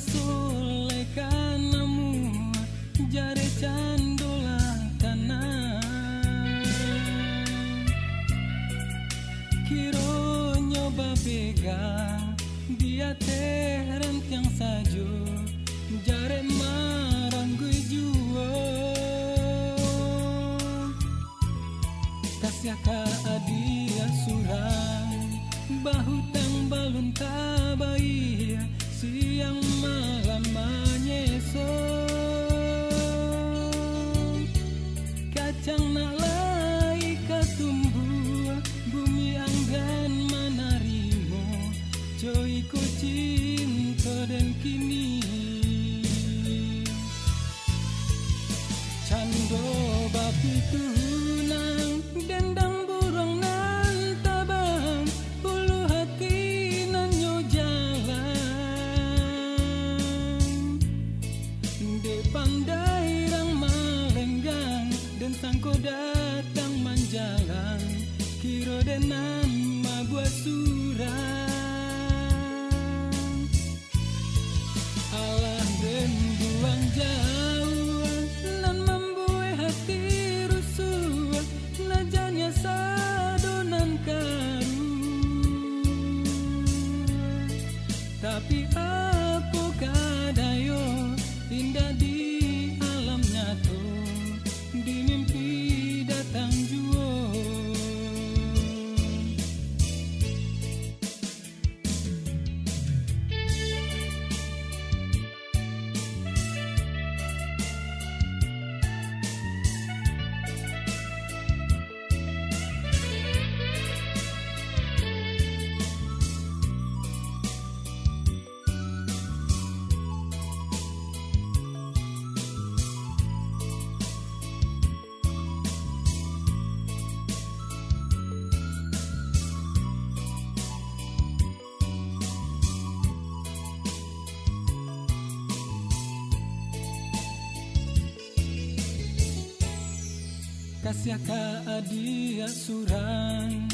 sole kanamu jare candola tanah kiro nyoba pegang dia terent yang sajo jare marang gue juo kasih ka adia surang bahutang balun tabai siang malam menyeso kacang nak lai katumbuh bumi anggan manarimo coy ku cinta dan kini cando bapi tunang dendang burung nan tabang ulu hati nan nyo jalan de pandai rang malenggang dan sangko datang manjalan kiro denan ma buat surang alah den buang jauh nan membuat hati rusuh najanya sadonan karu tapi apa kadayo indah di alam nyata di mimpi datang juo kasih ka adia surang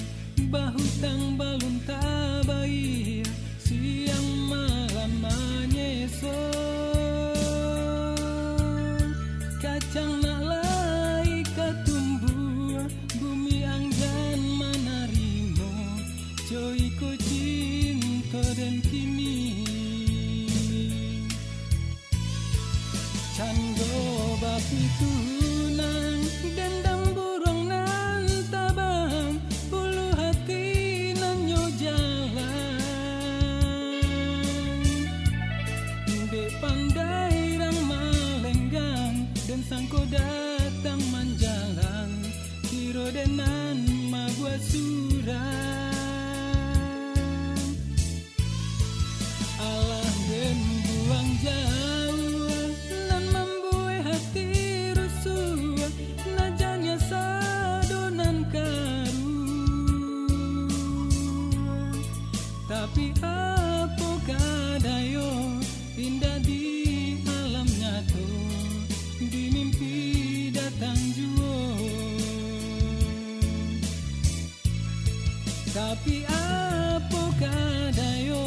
bahutang balun tabai siang malam menyeso kacang nak lai katumbuh bumi anggan manarimo coy ku cinta dan kini cando bapi tunang dendang burung nan tabang ulu hati nan nyo jalan de pandai rang malenggang dan sangko datang manjalan kiro denan ma buat surang alah den buang jauh nan membuat hati rusuh najanya sadonan karu tapi apa kadayo indah di alam nyata di mimpi datang juo tapi apa kadayo